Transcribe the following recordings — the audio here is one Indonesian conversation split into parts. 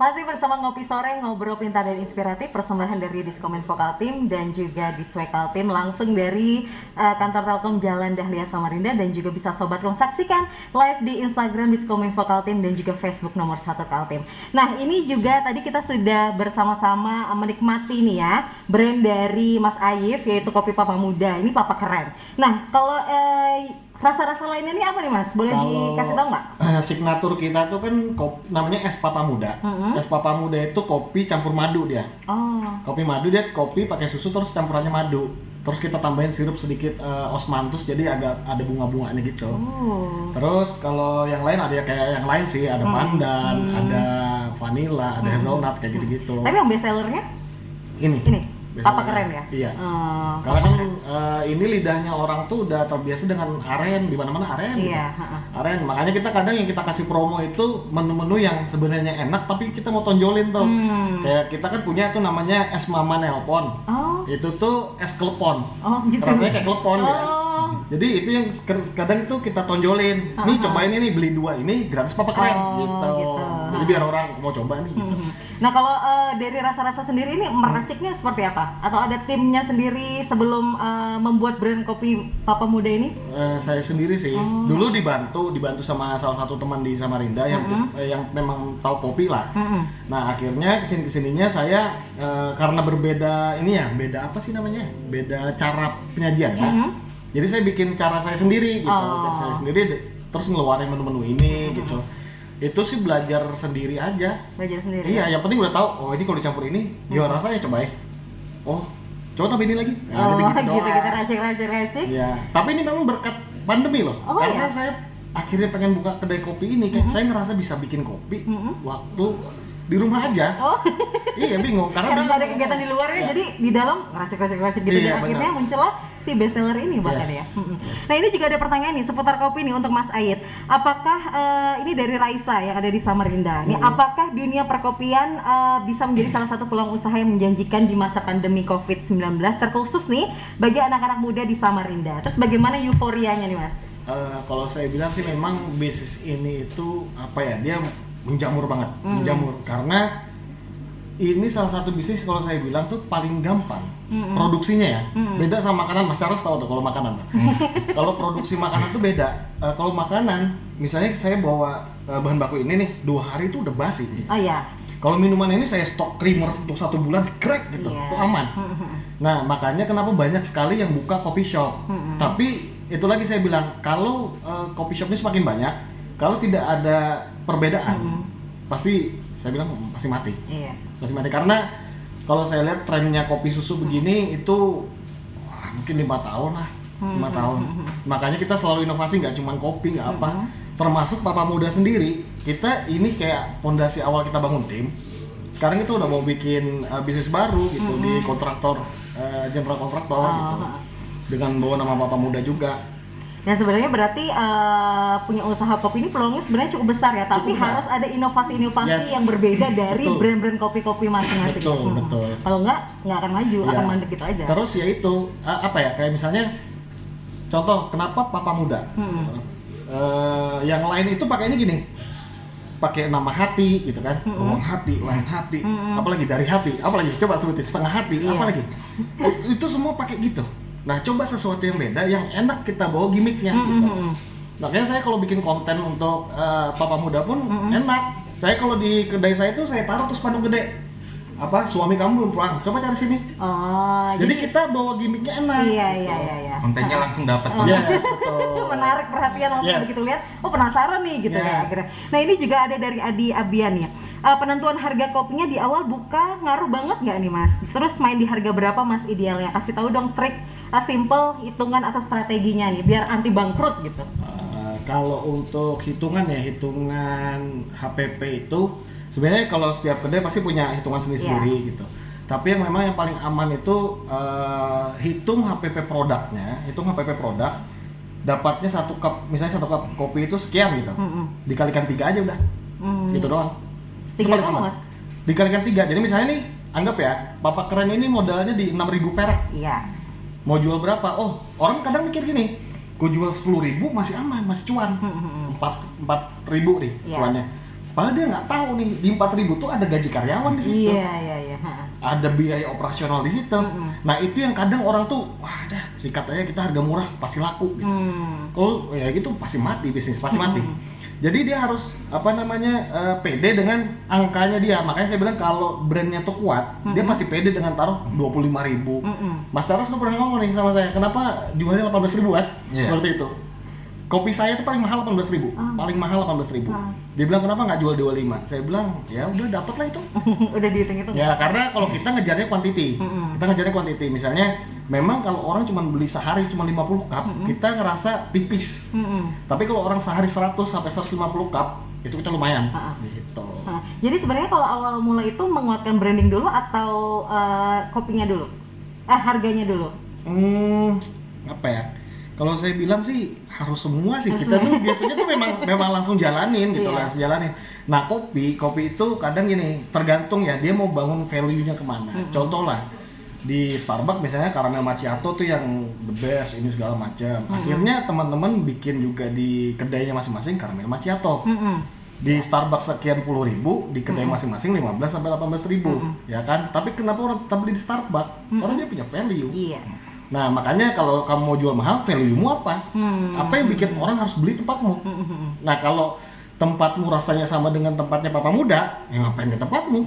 Masih bersama Ngopi Sore, ngobrol pintar dan inspiratif, persembahan dari Diskominfo Kaltim dan juga Diswe Kaltim, langsung dari kantor Telkom Jalan Dahlia Samarinda, dan juga bisa Sobat Kom saksikan live di Instagram Diskominfo Kaltim dan juga Facebook nomor 1 Kaltim. Nah, ini juga tadi kita sudah bersama-sama menikmati nih ya, brand dari Mas Ayif, yaitu Kopi Papa Muda. Ini Papa keren. Nah, kalau rasa-rasa lainnya ini apa nih Mas? Boleh dikasih tahu nggak? Signatur kita tuh kan namanya es Papa Muda. Es Papa Muda itu kopi campur madu dia. Kopi madu, dia kopi pakai susu terus campurannya madu. Terus kita tambahin sirup sedikit osmanthus, jadi agak ada bunga-bunganya gitu. Terus kalau yang lain ada kayak yang lain sih, ada pandan, ada vanilla, ada hazelnut kayak gitu-gitu. Tapi yang best sellernya? Ini. Papa keren ya? Iya. Karena kan ini lidahnya orang tuh udah terbiasa dengan aren, di mana-mana aren. Iya. Gitu. Aren. Makanya kita kadang yang kita kasih promo itu menu-menu yang sebenarnya enak, tapi kita mau tonjolin tuh. Kayak kita kan punya tuh namanya es mama nelpon. Itu tuh es klepon. Gitu. Rasanya kayak klepon ya. Jadi itu yang kadang tuh kita tonjolin. Nih cobain ini, beli 2 ini gratis Papa keren gitu. Jadi biar orang mau coba nih gitu. Nah, kalau dari rasa-rasa sendiri ini meraciknya seperti apa? Atau ada timnya sendiri sebelum membuat brand kopi Papa Muda ini? Saya sendiri sih. Dulu dibantu sama salah satu teman di Samarinda yang memang tahu kopi lah. Nah, akhirnya kesininya saya karena berbeda ini ya, beda apa sih namanya? Beda cara penyajian ya. Jadi saya bikin cara saya sendiri gitu. Cara saya sendiri terus ngeluarin menu-menu ini gitu. Itu sih belajar sendiri aja. Belajar sendiri. Iya, yang penting udah tahu. Oh, ini kalau dicampur ini, gimana rasanya, cobain. Oh, coba tambah ini lagi. Nah, gitu racik. Ya, tapi ini memang berkat pandemi loh. Karena saya akhirnya pengen buka kedai kopi ini, kayak saya ngerasa bisa bikin kopi waktu di rumah aja. Iya, bingung karena nggak ada kegiatan di luar ya, jadi di dalam racik gitu. Iya, dan akhirnya muncullah si bestseller ini bahkan ya. Nah, ini juga ada pertanyaan nih seputar kopi nih untuk Mas Ayit. Apakah ini dari Raisa yang ada di Samarinda? Nih, apakah dunia perkopian bisa menjadi salah satu peluang usaha yang menjanjikan di masa pandemi COVID-19, terkhusus nih bagi anak-anak muda di Samarinda? Terus bagaimana euforianya nih Mas? Kalau saya bilang sih memang bisnis ini itu apa ya, dia menjamur banget, menjamur karena ini salah satu bisnis kalau saya bilang tuh paling gampang produksinya ya. Beda sama makanan, Mas Charles tahu tuh kalau makanan. Kalau produksi makanan tuh beda. Kalau makanan, misalnya saya bawa bahan baku ini nih 2 hari itu udah basi. Gitu. Oh iya. Kalau minuman ini saya stok creamer untuk 1 bulan, crack gitu, itu aman. Nah, makanya kenapa banyak sekali yang buka coffee shop. Tapi itu lagi saya bilang, kalau coffee shop ini semakin banyak, kalau tidak ada perbedaan, pasti saya bilang pasti mati. Iya. Pasti mati karena kalau saya lihat trennya kopi susu begini itu mungkin 5 tahun lah, 5 tahun. Makanya kita selalu inovasi, nggak cuma kopi, nggak apa. Termasuk Papa Muda sendiri, kita ini kayak fondasi awal kita bangun tim. Sekarang kita udah mau bikin bisnis baru gitu di kontraktor, general kontraktor gitu. Dengan bawa nama Papa Muda juga. Dan sebenarnya berarti punya usaha kopi ini peluangnya sebenarnya cukup besar ya, tapi harus ada inovasi-inovasi yang berbeda dari brand-brand kopi-kopi masing-masing. Betul. Kalau nggak akan maju, akan mandek gitu aja. Terus ya itu apa ya, kayak misalnya contoh kenapa Papa Muda? Yang lain itu pakainya gini, pakai nama hati gitu kan, ngomong hati, lain hati, apalagi dari hati, apalagi coba sebutin setengah hati, apalagi itu semua pakai gitu. Nah, coba sesuatu yang beda, yang enak kita bawa gimmicknya gitu. Makanya saya kalau bikin konten untuk Papa Muda pun enak. Saya kalau di kedai saya tuh saya taruh tuh spanduk gede. Apa, suami kamu belum pulang, coba cari sini. Jadi kita bawa gimmicknya enak. Iya. Kontennya langsung dapat. Betul. Menarik perhatian langsung begitu lihat. Oh, penasaran nih gitu ya akhirnya. Nah, ini juga ada dari Adi Abian ya. Penentuan harga kopinya di awal buka ngaruh banget nggak nih Mas? Terus main di harga berapa Mas idealnya? Kasih tahu dong trik simple hitungan atau strateginya nih biar anti bangkrut gitu. Kalau untuk hitungan HPP itu sebenarnya kalau setiap kedai pasti punya hitungan sendiri-sendiri gitu. Tapi yang memang yang paling aman itu hitung HPP produknya, hitung HPP produk, dapatnya 1 cup, misalnya 1 cup kopi itu sekian gitu. Dikalikan 3 aja udah. Gitu doang. 3 doang Mas? Dikalikan 3. Jadi misalnya nih, anggap ya, Papa Keren ini modalnya di 6.000 perak. Iya. Mau jual berapa? Oh, orang kadang mikir gini, gue jual 10.000 masih aman, masih cuan. 4.000 nih cuannya. Padahal dia nggak tahu nih di 4.000 tuh ada gaji karyawan di situ. Iya. Ada biaya operasional di situ. Nah itu yang kadang orang tuh, wah dah sikat aja kita harga murah pasti laku gitu. Kalau ya gitu pasti mati bisnis, pasti mati. Jadi dia harus pede dengan angkanya dia. Makanya saya bilang kalau brandnya tuh kuat, dia pasti pede dengan taruh 25.000. Mas Charles lu pernah ngomong nih sama saya, kenapa jualnya 18.000 kan? Seperti itu. Kopi saya tuh paling mahal 18.000, paling mahal 18.000. Dia bilang kenapa nggak jual 25? Saya bilang ya udah dapat lah itu. Udah dihitung-hitung. Ya karena kalau kita ngejarnya quantity, Misalnya memang kalau orang cuma beli sehari cuma 50 cup, kita ngerasa tipis. Tapi kalau orang sehari 100 sampai 150 cup, itu kita lumayan. Gitu. Jadi sebenarnya kalau awal mula itu menguatkan branding dulu atau kopinya dulu? Harganya dulu? Apa ya? Kalau saya bilang sih harus semua sih. Kita tuh biasanya tuh memang langsung jalanin gitu, langsung jalanin. Nah kopi itu kadang gini, tergantung ya dia mau bangun value-nya kemana. Contoh lah di Starbucks misalnya caramel macchiato tuh yang the best ini segala macam. Akhirnya teman-teman bikin juga di kedainya masing-masing caramel macchiato. Di Starbucks sekian puluh ribu, di kedai masing-masing 15 sampai 18.000, ya kan? Tapi kenapa orang tetap beli di Starbucks? Karena dia punya value. Nah makanya kalau kamu mau jual mahal, value-mu apa? Apa yang bikin orang harus beli tempatmu? Nah kalau tempatmu rasanya sama dengan tempatnya Papa Muda, ya ngapain ke tempatmu?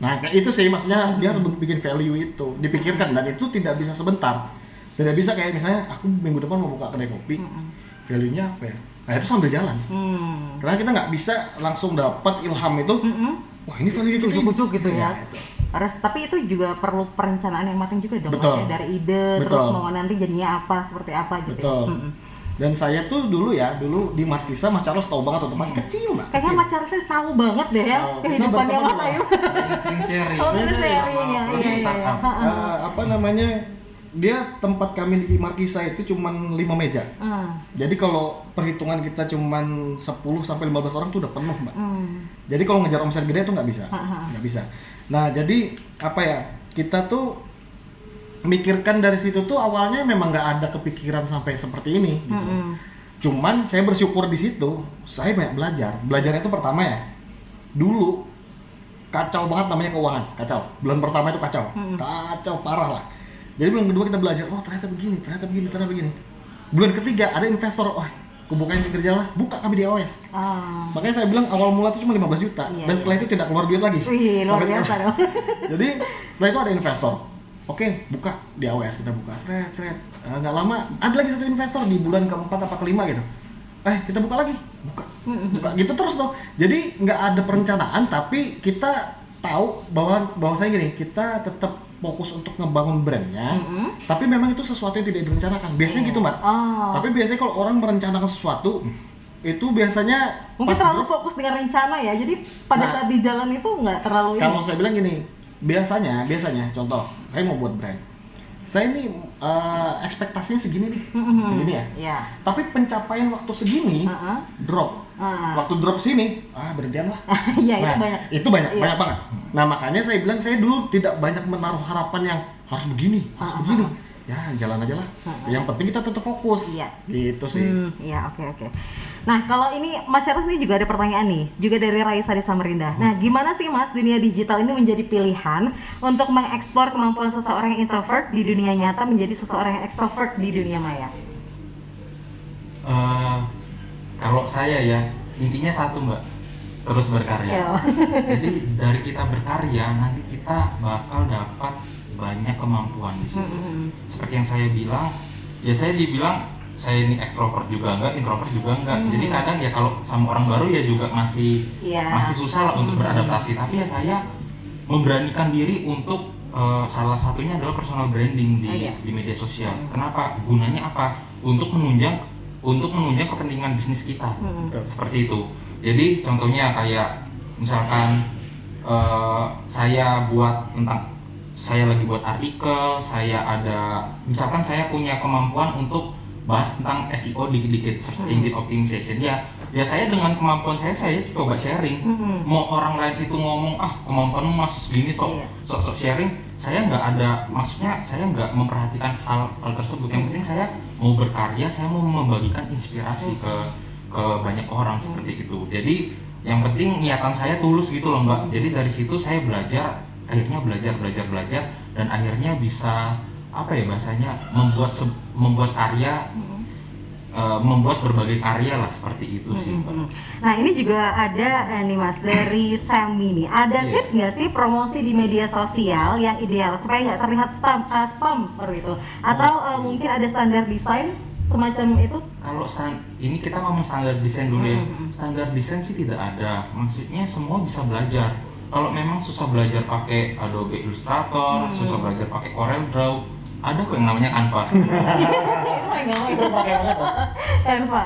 Nah kayak itu sih maksudnya dia harus bikin value itu, dipikirkan, dan itu tidak bisa sebentar. Tidak bisa kayak misalnya aku minggu depan mau buka kedai kopi, value-nya apa ya? Nah itu sambil jalan. Karena kita nggak bisa langsung dapat ilham itu, wah ini value itu ujuk-ujuk gitu ya. Tapi itu juga perlu perencanaan yang matang juga dong, maksudnya dari ide terus mau nanti jadinya apa, seperti apa gitu. Dan saya tuh dulu di Markisa, Mas Charles tahu banget tuh, tempatnya kecil Mbak. Kayaknya Mas Charles tahu banget deh ya kehidupannya Mas Ayu. Sering sharing. Dia tempat kami di Markisa itu cuman 5 meja. Jadi kalau perhitungan kita cuman 10 sampai 15 orang tuh udah penuh, Mbak. Jadi kalau ngejar omset gede tuh nggak bisa. Nggak bisa. Nah, jadi kita tuh mikirkan dari situ tuh awalnya memang nggak ada kepikiran sampai seperti ini gitu. Cuman saya bersyukur di situ, saya banyak belajar. Belajarnya itu pertama ya, dulu kacau banget namanya keuangan, kacau. Bulan pertama itu kacau, kacau parah lah. Jadi bulan kedua kita belajar, oh ternyata begini. Bulan ketiga ada investor, wah kubukain pinggir jalan, buka kami di AOS. Makanya saya bilang awal mula itu cuma 15 juta, dan setelah itu tidak keluar duit lagi. Luar biasa dong. Jadi setelah itu ada investor. Oke, buka di AWS, kita buka, seret. Nggak lama, ada lagi satu investor di bulan keempat apa kelima gitu. Kita buka lagi, buka gitu terus tuh. Jadi nggak ada perencanaan, tapi kita tahu bahwa saya gini, kita tetap fokus untuk ngebangun brandnya, tapi memang itu sesuatu yang tidak direncanakan. Biasanya gitu Mbak. Tapi biasanya kalau orang merencanakan sesuatu, itu biasanya mungkin terlalu fokus dengan rencana ya. Jadi pada saat di jalan itu nggak terlalu. Kalau saya bilang gini, biasanya contoh saya mau buat brand, saya ini ekspektasinya segini nih, segini ya. Tapi pencapaian waktu segini drop. Waktu drop sini, berhentian lah. Iya, nah, itu banyak banget. Nah makanya saya bilang saya dulu tidak banyak menaruh harapan yang harus begini. Ya jalan aja lah. Yang penting kita tetap fokus. Gitu sih. Oke. Nah kalau ini Mas Charles ini juga ada pertanyaan nih, juga dari Raisa di Samarinda. Nah gimana sih Mas dunia digital ini menjadi pilihan untuk mengeksplor kemampuan seseorang yang introvert di dunia nyata menjadi seseorang yang extrovert di dunia maya? Kalau saya ya intinya satu Mbak, terus berkarya. Jadi dari kita berkarya nanti kita bakal dapat banyak kemampuan di situ. Seperti yang saya bilang, ya saya dibilang saya ini ekstrovert juga enggak, introvert juga enggak. Jadi kadang ya kalau sama orang baru ya juga masih susah lah untuk beradaptasi. Tapi ya saya memberanikan diri untuk salah satunya adalah personal branding di media sosial. Kenapa? Gunanya apa? Untuk menunjang kepentingan bisnis kita. Seperti itu. Jadi contohnya kayak misalkan saya lagi buat artikel, misalkan saya punya kemampuan untuk bahas tentang SEO dikit-dikit, search engine optimization. Ya saya dengan kemampuan saya coba sharing. Mau orang lain itu ngomong kemampuanmu masuk segini sok sharing, saya nggak memperhatikan hal tersebut. Yang penting saya mau berkarya, saya mau membagikan inspirasi ke banyak orang seperti itu. Jadi Yang penting niatan saya tulus gitu loh Mbak. Jadi dari situ saya belajar, akhirnya belajar dan akhirnya bisa apa ya bahasanya membuat karya, membuat berbagai karya lah seperti itu sih. Nah ini juga ada nih Mas dari Sammy nih, ada Iya. tips nggak sih promosi di media sosial yang ideal supaya nggak terlihat spam seperti itu? Atau mungkin ada standar desain semacam itu? Kalau ini kita ngomong standar desain dulu ya. Standar desain sih tidak ada. Maksudnya semua bisa belajar. Kalau memang susah belajar pakai Adobe Illustrator, susah belajar pakai CorelDRAW, ada kok yang namanya Canva. Itu pakai apa? Canva.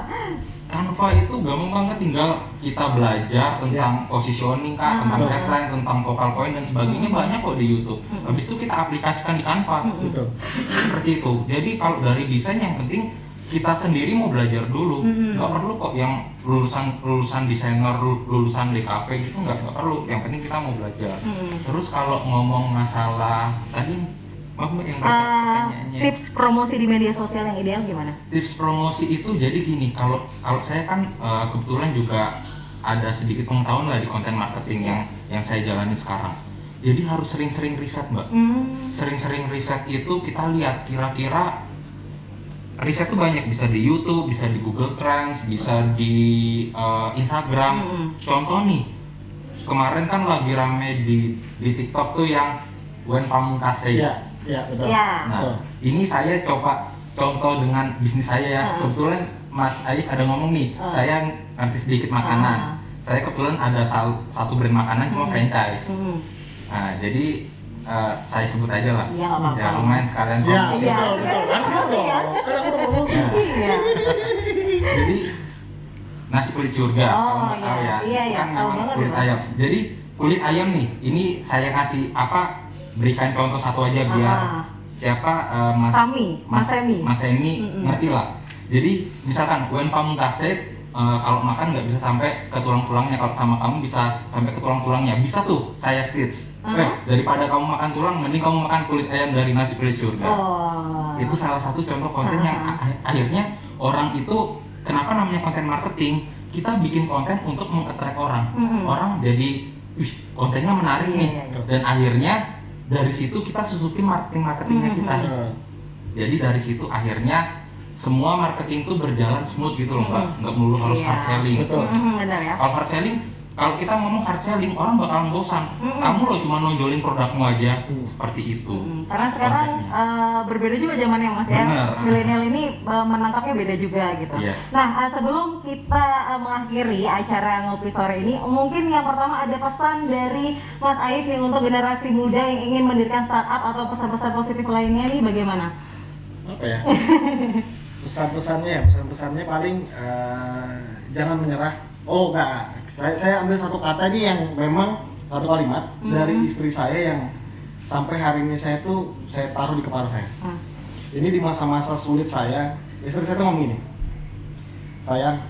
Canva itu gampang banget, tinggal kita belajar tentang positioning kak, tentang headline, tentang focal point dan sebagainya banyak kok di YouTube. Habis itu kita aplikasikan di Canva. Betul. Seperti itu. Jadi kalau dari desain yang penting kita sendiri mau belajar dulu. Nggak perlu kok yang lulusan desainer, lulusan DKV gitu nggak perlu. Yang penting kita mau belajar. Terus kalau ngomong masalah tadi maaf Mbak yang pertanyaannya. Tips promosi di media sosial yang ideal gimana? Tips promosi itu jadi gini, kalau saya kan kebetulan juga ada sedikit pengetahuan lah di konten marketing yang saya jalani sekarang. Jadi harus sering-sering riset Mbak. Sering-sering riset itu kita lihat kira-kira riset tuh banyak, bisa di YouTube, bisa di Google Trends, bisa di Instagram. Contoh nih, kemarin kan lagi rame di TikTok tuh yang Wen Pamungkas. Iya, betul. Ya. Nah, Betul. ini saya coba contoh dengan bisnis saya ya. Kebetulan Mas Aif ada ngomong nih, saya ngerti sedikit makanan. Saya kebetulan ada satu brand makanan cuma franchise. Nah, jadi saya sebut aja lah. Iya, nggak apa-apa. Ya lumayan sekalian Iya, promosi. betul, betul. Harus gitu dong. Kan aku udah promosi. Iya. Jadi nasi kulit surga, Oh, kalau nggak tahu ya, iya, itu iya, kan tahu memang banget kulit ya. ayam. Jadi kulit ayam nih, ini saya kasih berikan contoh satu aja biar siapa Mas Semi ngerti lah. Jadi misalkan Wen Pamungkas kalau makan nggak bisa sampai ke tulang-tulangnya, kalau sama kamu bisa sampai ke tulang-tulangnya, bisa tuh saya stitch. Daripada kamu makan tulang, mending kamu makan kulit ayam dari nasi kulit surga. Itu salah satu contoh konten yang akhirnya orang itu, kenapa namanya konten marketing, kita bikin konten untuk meng-attract orang. Orang jadi, wih kontennya menarik nih, dan akhirnya dari situ kita susupin marketingnya kita. Jadi dari situ akhirnya semua marketing itu berjalan smooth gitu loh Mbak, nggak melulu harus hard selling. Betul. Benar ya. Kalau hard selling, kalau kita ngomong hard selling, orang bakalan bosan. Kamu loh cuma nonjolin produkmu aja, seperti itu. Karena sekarang berbeda juga zamannya Mas ya. Benar. Milenial ini menangkapnya beda juga gitu. Iya. Nah, sebelum kita mengakhiri acara ngopi sore ini, mungkin yang pertama ada pesan dari Mas Aif nih untuk generasi muda yang ingin mendirikan startup atau pesan-pesan positif lainnya nih bagaimana? Apa ya? Pesan-pesannya paling jangan menyerah. Oh enggak, saya ambil satu kata ini yang memang satu kalimat dari istri saya yang sampai hari ini saya taruh di kepala saya. Ini di masa-masa sulit saya, istri saya tuh ngomong gini, sayang,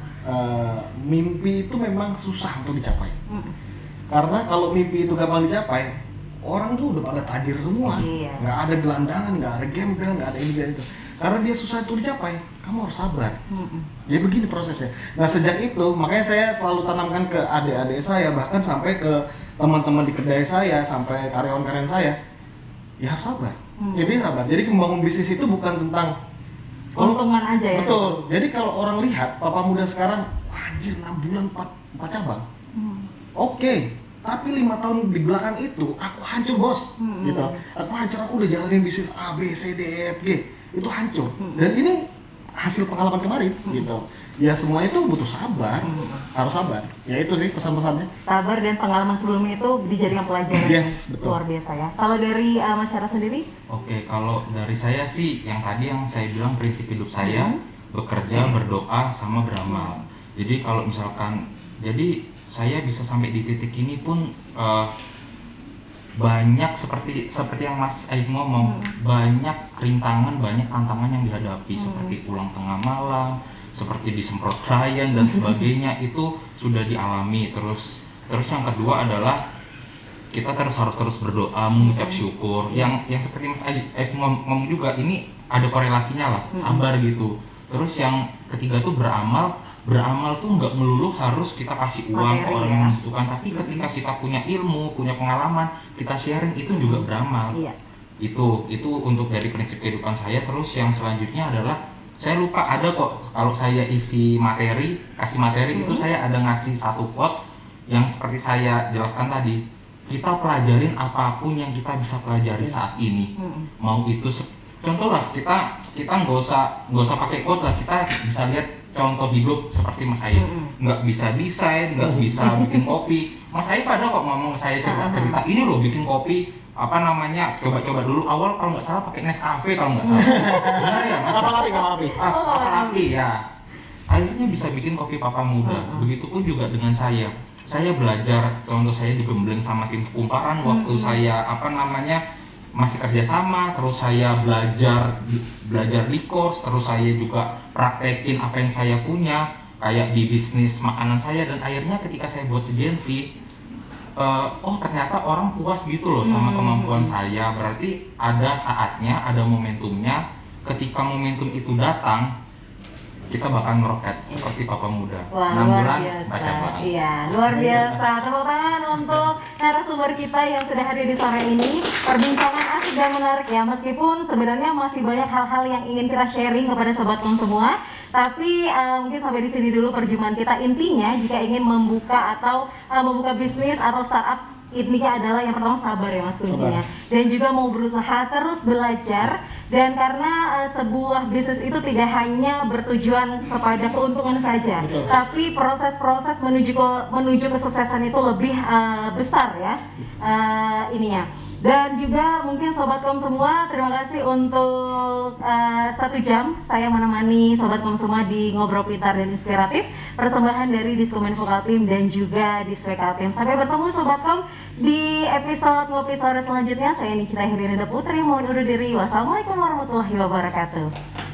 mimpi itu memang susah untuk dicapai. Karena kalau mimpi itu gampang dicapai, orang tuh udah pada tajir semua. Nggak ada gelandangan, nggak ada gembel, nggak ada ini dan itu. Karena dia susah itu dicapai, kamu harus sabar. Ya begini prosesnya. Nah sejak itu, makanya saya selalu tanamkan ke adik-adik saya, bahkan sampai ke teman-teman di kedai saya, sampai karyawan-karyawan saya, ya harus sabar. Intinya sabar. Jadi membangun bisnis itu bukan tentang keuntungan aja ya. Betul. Jadi kalau orang lihat papa muda sekarang, wah anjir 6 bulan 4 cabang. Oke. Tapi 5 tahun di belakang itu aku hancur bos, gitu. Aku hancur, aku udah jalanin bisnis A, B, C, D, E, F, G, itu hancur. Dan ini hasil pengalaman kemarin, gitu. Ya semua itu butuh sabar, harus sabar. Ya itu sih pesan-pesannya. Sabar dan pengalaman sebelumnya itu dijadikan pelajaran. Yes, betul. Luar biasa ya. Kalau dari masyarakat sendiri? Oke, kalau dari saya sih yang tadi yang saya bilang prinsip hidup saya, bekerja, berdoa, sama beramal. Jadi kalau misalkan, jadi saya bisa sampai di titik ini pun banyak seperti yang Mas Aib ngomong, banyak rintangan, banyak tantangan yang dihadapi, seperti pulang tengah malam, seperti disemprot klien dan sebagainya, itu sudah dialami. Terus yang kedua adalah kita harus terus berdoa, mengucap syukur. Yang seperti Mas Aib ngomong juga, ini ada korelasinya lah, sabar gitu. Terus yang ketiga tuh beramal. beramal tuh nggak melulu harus kita kasih uang ke Materi, orang ya. yang membutuhkan, tapi ketika kita punya ilmu, punya pengalaman, kita sharing itu juga beramal. Iya. Itu untuk dari prinsip kehidupan saya. Terus yang selanjutnya adalah saya lupa ada kok kalau saya isi materi, kasih materi itu saya ada ngasih satu quote yang seperti saya jelaskan tadi. Kita pelajarin apapun yang kita bisa pelajari saat ini. Mau itu contoh lah, kita nggak usah pakai quote lah, kita bisa lihat contoh hidup seperti Mas Aib. Nggak bisa desain, nggak bisa bikin kopi. Mas Aib ada kok ngomong ke saya cerita ini loh bikin kopi apa namanya, coba-coba dulu awal kalau nggak salah pakai Nescafe kalau nggak salah. Benar ya Mas? Kapal api. Kapal api ya. Akhirnya bisa bikin kopi Papa Muda. Begitupun juga dengan saya. Saya belajar, contoh saya digembleng sama tim kumparan waktu saya apa namanya masih kerjasama, terus saya belajar di course, terus saya juga praktekin apa yang saya punya kayak di bisnis makanan saya, dan akhirnya ketika saya buat agensi, oh ternyata orang puas gitu loh sama kemampuan saya. Berarti ada saatnya, ada momentumnya. Ketika momentum itu datang, kita bakal meroket seperti Papa Muda. Wah, 6 luar bulan biasa. baca banget. Iya, luar biasa. Tepuk tangan untuk narasumber kita yang sudah hadir di sore ini. Perbincangan asik dan menarik ya, meskipun sebenarnya masih banyak hal-hal yang ingin kita sharing kepada sobatkom semua. Tapi mungkin sampai di sini dulu perjumpaan kita. Intinya jika ingin membuka atau membuka bisnis atau startup, intinya adalah yang pertama sabar ya Mas kuncinya, dan juga mau berusaha terus belajar, dan karena sebuah bisnis itu tidak hanya bertujuan kepada keuntungan saja, tapi proses-proses menuju kesuksesan itu lebih besar ya ininya. Dan juga mungkin sobatkom semua, terima kasih untuk 1 jam saya menemani sobatkom semua di Ngobrol Pintar dan Inspiratif, persembahan dari Diskominfo Kaltim dan juga Diswek Kaltim. Sampai bertemu sobatkom di episode Ngopi Sore selanjutnya. Saya Nicita Hirina Putri, mohon undur diri. Wassalamualaikum warahmatullahi wabarakatuh.